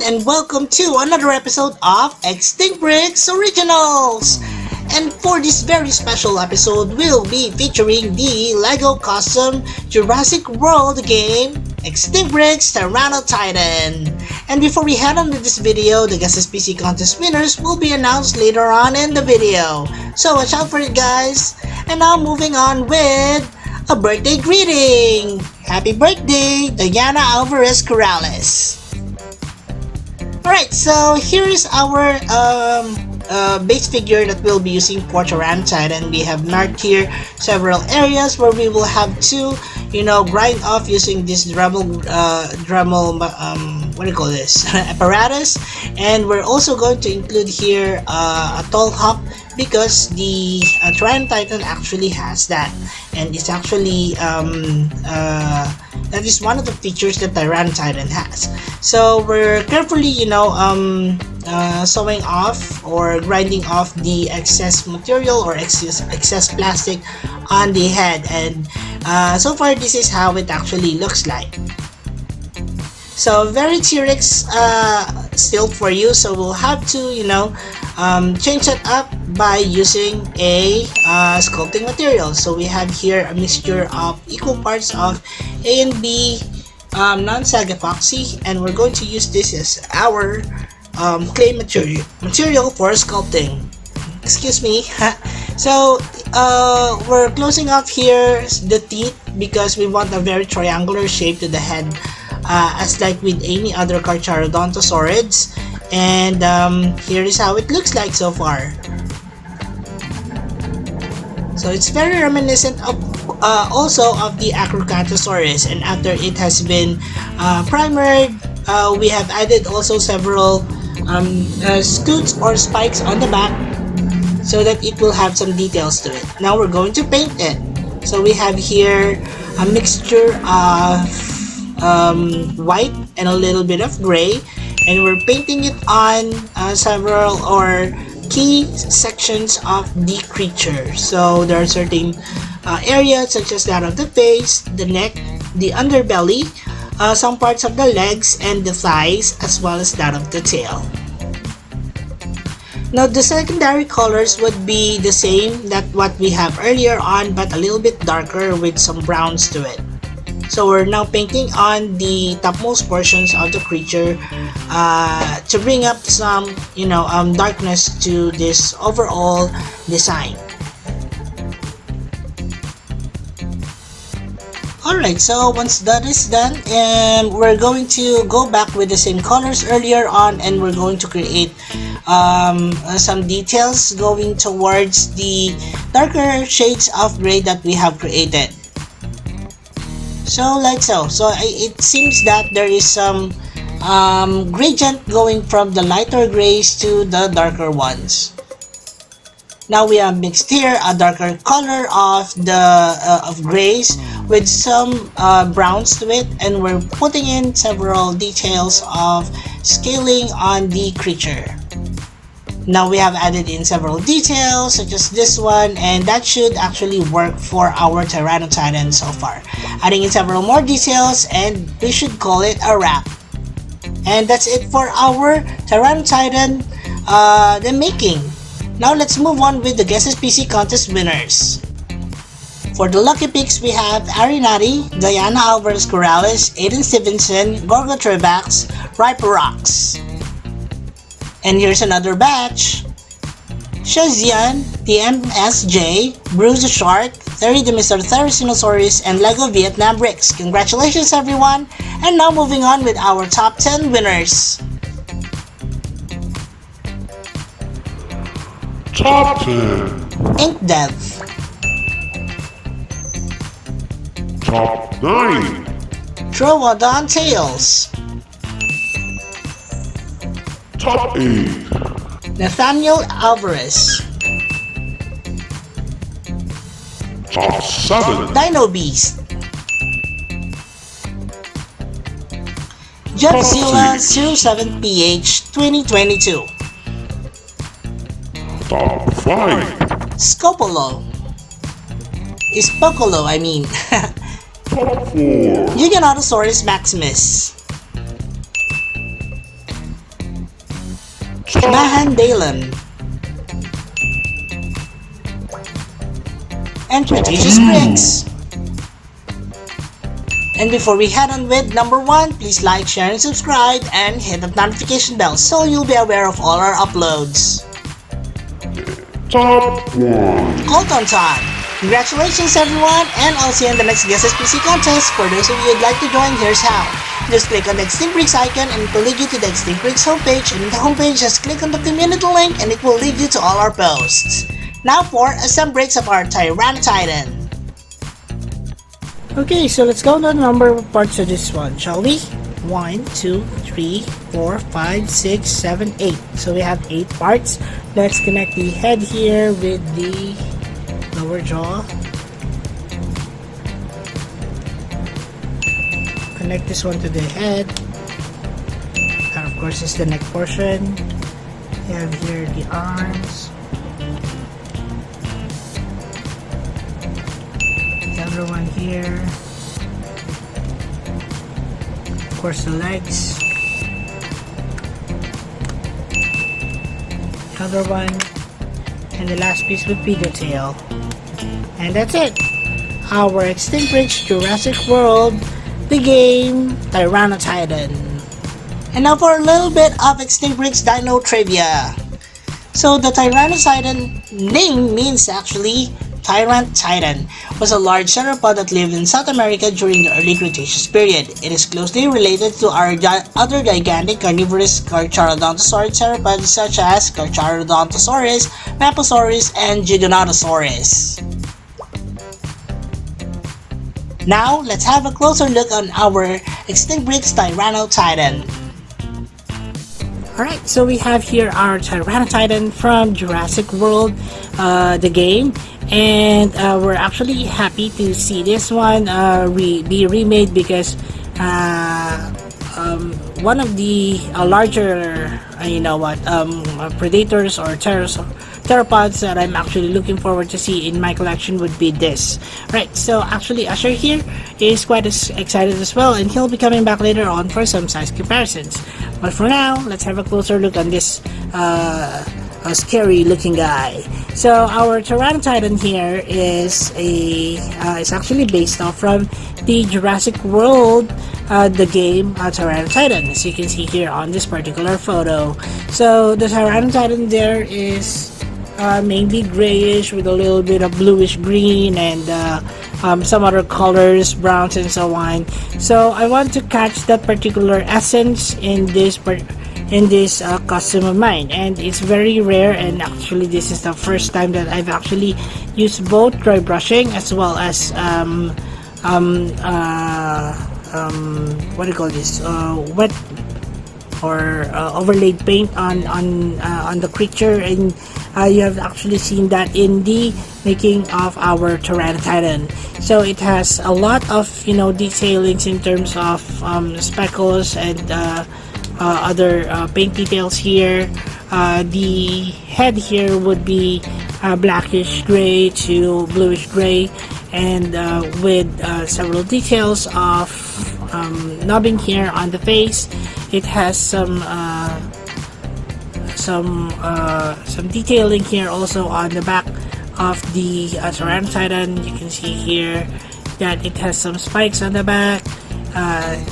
and welcome to another episode of Extinct Bricks Originals! And for this very special episode, we'll be featuring the LEGO custom Jurassic World game, Extinct Bricks Tyrannotitan. And before we head on with this video, the Guess PC contest winners will be announced later on in the video. So watch out for it, guys! And now moving on with a birthday greeting! Happy birthday, Diana Alvarez Corrales! Alright, so here is our base figure that we'll be using for Tyrannotitan. We have marked here several areas where we will have to, grind off using this Dremel, what do you call this, apparatus. And we're also going to include here a tall hop because the Tyrannotitan actually has that, and it's actually that is one of the features that Tyrannotitan has. So we're carefully, sawing off or grinding off the excess material or excess plastic on the head, and so far this is how it actually looks like. So very T-Rex still for you, so we'll have to change that up by using a sculpting material. So we have here a mixture of equal parts of A and B non-sag epoxy, and we're going to use this as our clay material for sculpting. Excuse me. So we're closing off here the teeth because we want a very triangular shape to the head, as like with any other Carcharodontosaurids. And here is how it looks like so far. So it's very reminiscent of also of the Acrocanthosaurus, and after it has been primered, we have added also several scoots or spikes on the back so that it will have some details to it. Now we're going to paint it. So we have here a mixture of white and a little bit of gray, and we're painting it on several or key sections of the creature. So there are certain areas such as that of the face, the neck, the underbelly, some parts of the legs and the thighs, as well as that of the tail. Now the secondary colors would be the same that what we have earlier on, but a little bit darker with some browns to it. So we're now painting on the topmost portions of the creature to bring up some, darkness to this overall design. Alright, so once that is done, we're going to go back with the same colors earlier on, and we're going to create some details going towards the darker shades of gray that we have created. So like so. So it seems that there is some gradient going from the lighter grays to the darker ones. Now we have mixed here a darker color of the of grays with some browns to it, and we're putting in several details of scaling on the creature. Now we have added in several details such as this one, and that should actually work for our Tyrannotitan so far. Adding in several more details, and we should call it a wrap. And that's it for our Tyrannotitan the making. Now let's move on with the Guess PC contest winners. For the lucky picks, we have Arinati, Diana Alvarez Corrales, Aiden Stevenson, Gorgo Trevax, Riper Rocks. And here's another batch. Shazian, TMSJ, Bruce the Shark, Terry the Mr. Therizinosaurus, and LEGO Vietnam Bricks. Congratulations everyone! And now moving on with our top 10 winners. Top 10. Ink Dev. Top 9. Troodon Tales. Top 8. Nathaniel Alvarez. Top 7. Dino Beast. Jeffzilla 07PH 2022. Top 5. Scopolo. Spocolo, I mean. Top 4. Giganotosaurus Maximus. Mahandalen, and Cretaceous Bricks. And before we head on with number 1, please like, share, and subscribe, and hit the notification bell so you'll be aware of all our uploads. Top 1. Colton time! Congratulations everyone, and I'll see you in the next Guess SPC contest. For those of you who'd like to join, here's how. Just click on the Extinct Bricks icon and it will lead you to the Extinct Bricks homepage, and in the homepage just click on the community link and it will lead you to all our posts. Now for some breaks of our Tyrannotitan. Okay, so let's go to the number of parts of this one, shall we? 1, 2, 3, 4, 5, 6, 7, 8. So we have 8 parts. Let's connect the head here with the lower jaw. Connect this one to the head. And of course is the neck portion. You have here the arms. The other one here. Of course the legs. The other one. And the last piece would be the tail. And that's it. Our Extinct Bricks Jurassic World, the game, Tyrannotitan. And now for a little bit of Extinct Bricks Dino Trivia. So the Tyrannotitan name means actually Tyrant Titan, was a large sauropod that lived in South America during the early Cretaceous period. It is closely related to our other gigantic carnivorous Carcharodontosaurus sauropods such as Carcharodontosaurus, Mavisaurus, and Giganotosaurus. Now, let's have a closer look on our Extinct Bricks Tyrannotitan. Alright, so we have here our Tyrannotitan from Jurassic World, the game. And we're actually happy to see this one be remade because one of the larger, predators or theropods that I'm actually looking forward to see in my collection would be this. Right, so actually Usher here is quite excited as well, and he'll be coming back later on for some size comparisons. But for now, let's have a closer look on this scary looking guy. So our Tyrannotitan here is actually based off from the Jurassic World, the game Tyrannotitan, as you can see here on this particular photo. So the Tyrannotitan there is mainly grayish with a little bit of bluish green and some other colors, browns and so on. So I want to catch that particular essence in this costume of mine, and it's very rare, and actually this is the first time that I've actually used both dry brushing as well as what do you call this, wet or overlaid paint on the creature, and you have actually seen that in the making of our Tyrannotitan. So it has a lot of detailings in terms of speckles and other paint details here. The head here would be blackish gray to bluish gray, and with several details of knobbing here on the face. It has some detailing here also on the back of the Tyrannotitan. You can see here that it has some spikes on the back.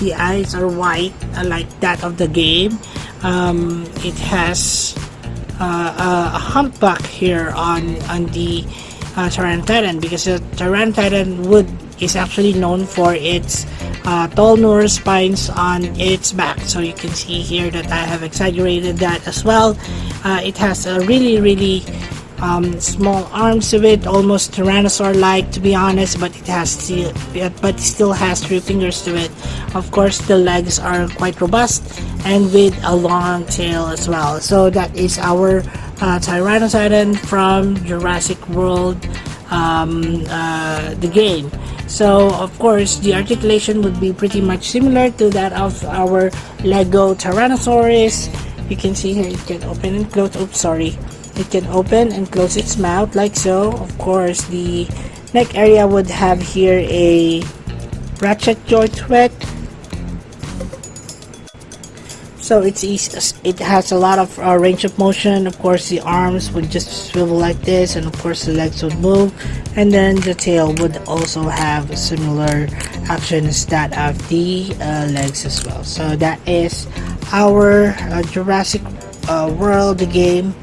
The eyes are white, like that of the game. It has a humpback here on the Tyrannotitan, because the Tyrannotitan is actually known for its tall neural spines on its back. So you can see here that I have exaggerated that as well. It has a really small arms to it, almost Tyrannosaur-like to be honest, but it still has 3 fingers to it. Of course, the legs are quite robust and with a long tail as well. So that is our Tyrannotitan from Jurassic World, the game. So of course the articulation would be pretty much similar to that of our Lego Tyrannosaurus. You can see here it can open and close. Oops, sorry. It can open and close its mouth like so. Of course, the neck area would have here a ratchet joint to it. So it's easy, it has a lot of range of motion. Of course, the arms would just swivel like this, and of course the legs would move, and then the tail would also have similar actions that of the legs as well. So that is our Jurassic World, the game,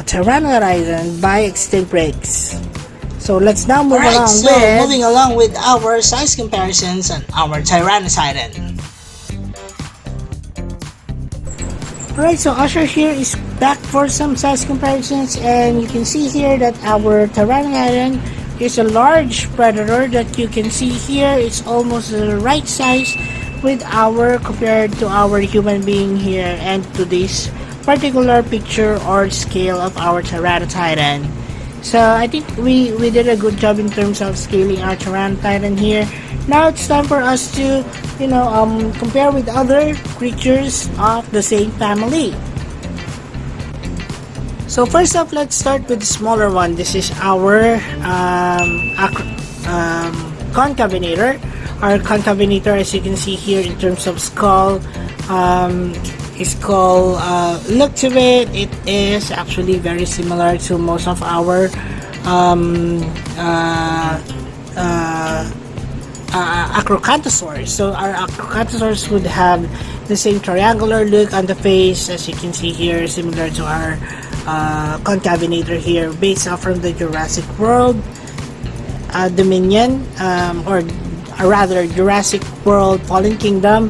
Tyrannotitan by Extinct Breaks. So let's now move moving along with our size comparisons on our Tyrannotitan. Alright, so Usher here is back for some size comparisons, and you can see here that our Tyrannotitan is a large predator that you can see here. It's almost the right size with our compared to our human being here and to this particular picture or scale of our Tyrannotitan. So I think we did a good job in terms of scaling our Tyrannotitan here. Now it's time for us to, compare with other creatures of the same family. So first up, let's start with the smaller one. This is our concavenator. Our concavenator, as you can see here, in terms of skull, look to it. It is actually very similar to most of our Acrocanthosaurs. So our Acrocanthosaurs would have the same triangular look on the face, as you can see here, similar to our concavenator here, based off from the Jurassic World Dominion, or rather Jurassic World Fallen Kingdom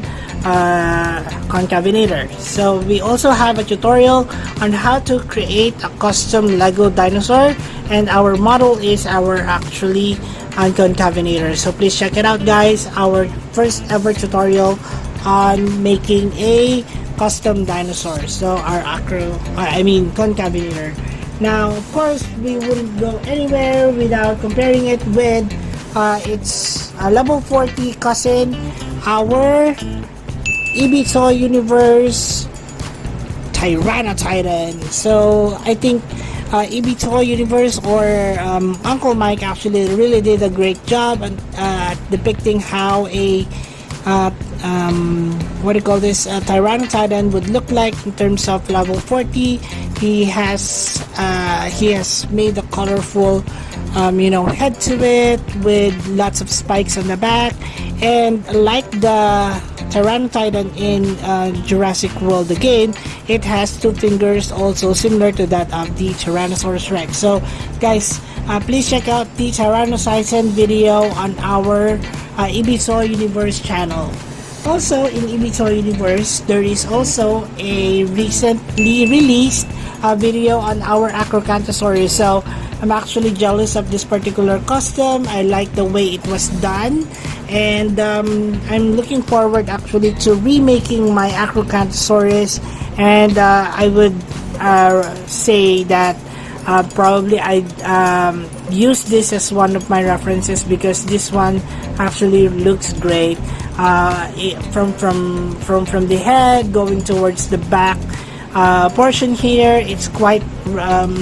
concavenator. So we also have a tutorial on how to create a custom Lego dinosaur, and our model is our actually concavenator. So please check it out, guys. Our first ever tutorial on making a custom dinosaur. So our concavenator. Now, of course, we wouldn't go anywhere without comparing it with its level 40 cousin, our Toy Universe Tyrannotitan. So I think Toy Universe or Uncle Mike actually really did a great job at depicting how a Tyrannotitan would look like in terms of level 40. He has made a colorful head to it with lots of spikes on the back, and like the Tyrannotitan in Jurassic World, the game, it has two fingers, also similar to that of the Tyrannosaurus Rex. So guys, please check out the Tyrannotitan video on our Toy Universe channel. Also in Toy Universe, there is also a recently released video on our Acrocanthosaurus. So I'm actually jealous of this particular custom. I like the way it was done, and I'm looking forward actually to remaking my Acrocanthosaurus, and I would say that probably I'd use this as one of my references, because this one actually looks great, from the head going towards the back portion here. It's quite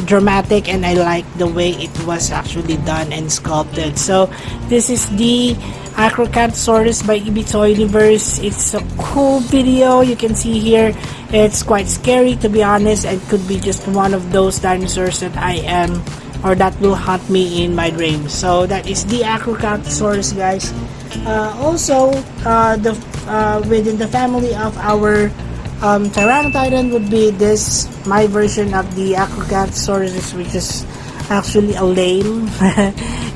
dramatic, and I like the way it was actually done and sculpted. So this is the Acrocanthosaurus by Toy Universe. It's a cool video. You can see here it's quite scary, to be honest, and could be just one of those dinosaurs that that will haunt me in my dreams. So that is the Acrocanthosaurus, guys. Also, within the family of our Tyrannotitan would be my version of the Acrocanthosaurus, which is actually a lame.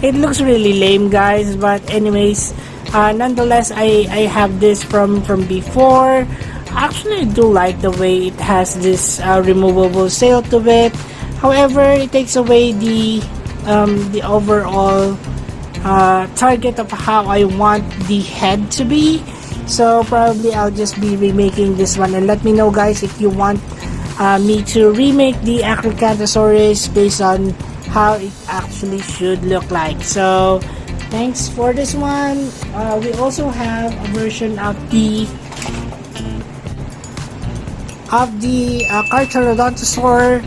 It looks really lame, guys, but anyways, nonetheless, I have this from before. Actually, I do like the way it has this removable sail to it. However, it takes away the overall target of how I want the head to be. So probably I'll just be remaking this one, and let me know, guys, if you want me to remake the Acrocanthosaurus based on how it actually should look like. So thanks for this one. We also have a version of the Carcharodontosaur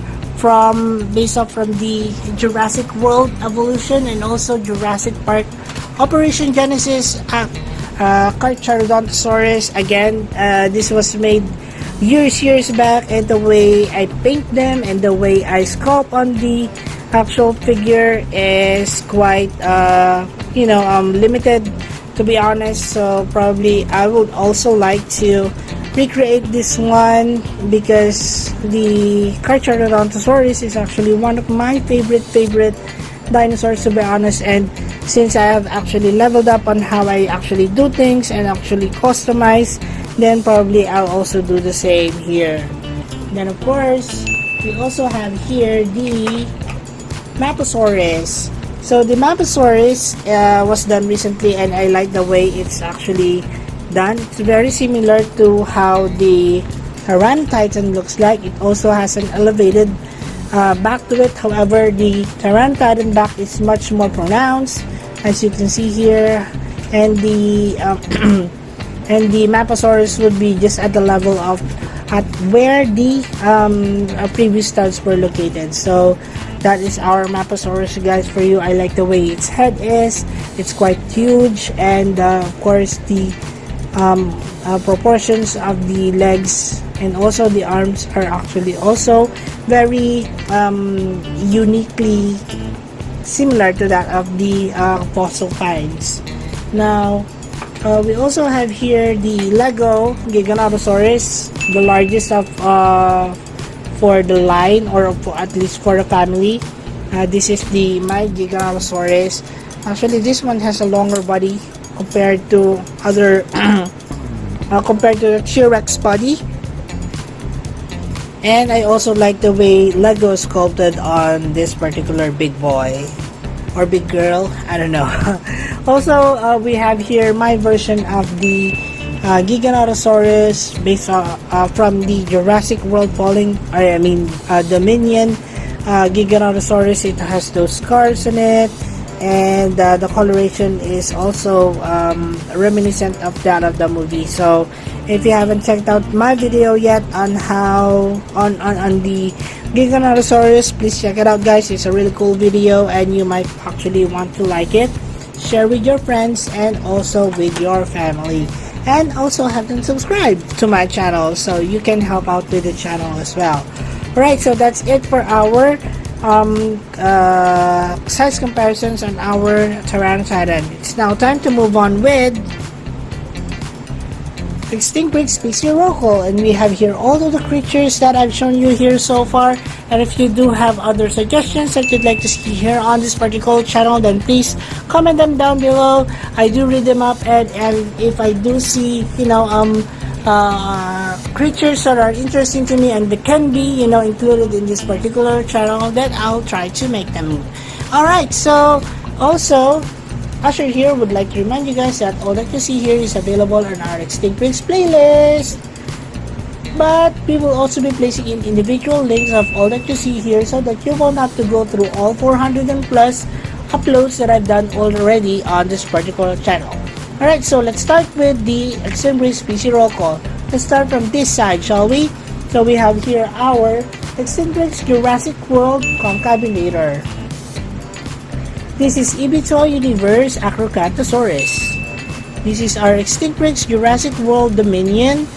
based off from the Jurassic World Evolution, and also Jurassic Park Operation Genesis Carcharodontosaurus. Again, this was made years back, and the way I paint them and the way I sculpt on the actual figure is quite limited, to be honest. So probably I would also like to recreate this one, because the Tyrannosaurus is actually one of my favorite dinosaurs, to be honest. And since I have actually leveled up on how I actually do things and actually customize, then probably I'll also do the same here. Then of course we also have here the Mavisaurus. So the Mavisaurus was done recently, and I like the way it's actually done. It's very similar to how the Tyrannotitan looks like. It also has an elevated back to it. However, the Tyrannotitan back is much more pronounced, as you can see here, and the and the Mavisaurus would be just at the level of at where the previous studs were located. So that is our Mavisaurus, guys, for you. I like the way its head is. It's quite huge, and of course the proportions of the legs and also the arms are actually also very uniquely similar to that of the fossil finds. Now we also have here the Lego Giganotosaurus, the largest of for the line, or for, at least for the family. This is the my Giganotosaurus. Actually, this one has a longer body compared to other compared to the T-Rex body. And I also like the way Lego sculpted on this particular big boy or big girl, I don't know. Also we have here my version of the Giganotosaurus based from the Jurassic World Dominion Giganotosaurus. It has those scars on it, and the coloration is also reminiscent of that of the movie. So if you haven't checked out my video yet on how on the Giganotosaurus, please check it out, guys. It's a really cool video, and you might actually want to like it. Share with your friends and also with your family, and also have them subscribe to my channel so you can help out with the channel as well. Alright, so that's it for our size comparisons on our Tyrannotitan. It's now time to move on with Extinct Breed Species Local, and we have here all of the creatures that I've shown you here so far. And if you do have other suggestions that you'd like to see here on this particular channel, then please comment them down below. I do read them up, and if I do see creatures that are interesting to me and that can be included in this particular channel, then I'll try to make them. Alright, so also Asher here would like to remind you guys that all that you see here is available on our Extinct Breeds playlist, but we will also be placing in individual links of all that you see here, so that you won't have to go through all 400 and plus uploads that I've done already on this particular channel. Alright, so let's start with the Extinct Breed Species Roll Call. Let's start from this side, shall we? So we have here our Extinct Breeds Jurassic World Concatenator. This is Ibito Universe Acrocanthosaurus. This is our Extinct Breeds Jurassic World Dominion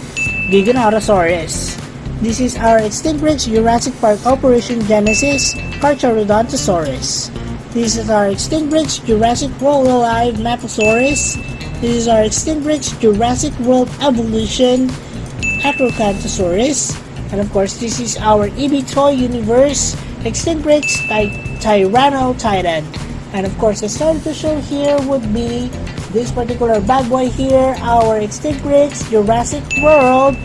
Giganotosaurus. This is our Extinct Breeds Jurassic Park Operation Genesis Carcharodontosaurus. This is our Extinct Breeds Jurassic World Alive Mavisaurus. This is our Extinct Breeds Jurassic World Evolution Acrocanthosaurus. And of course, this is our Ibito Universe Extinct Breeds Tyrannotitan. And of course, the starter to show here would be this particular bad boy here, our Extinct Breeds Jurassic World,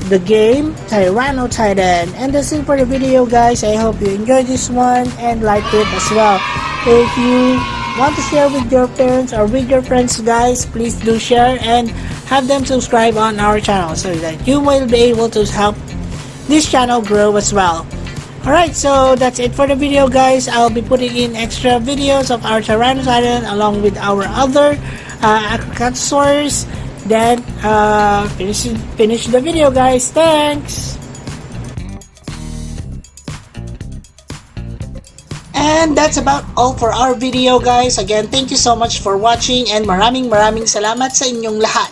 the game Tyrannotitan. And that's it for the video, guys. I hope you enjoyed this one and liked it as well. If you want to share with your parents or with your friends, guys, please do share and have them subscribe on our channel so that you will be able to help this channel grow as well. Alright, so that's it for the video, guys. I'll be putting in extra videos of our Tyrannotitan along with our other Acrocanthosaurs. Then finish the video, guys. Thanks! And that's about all for our video, guys. Again, thank you so much for watching, and maraming salamat sa inyong lahat.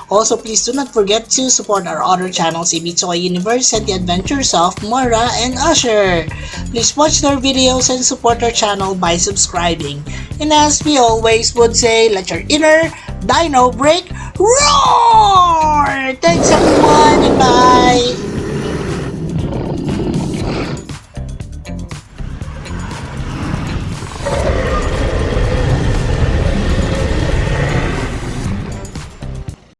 Also, please do not forget to support our other channels, Toy Universe and The Adventures of Moira and Usher. Please watch their videos and support our channel by subscribing. And as we always would say, let your inner dino break roar!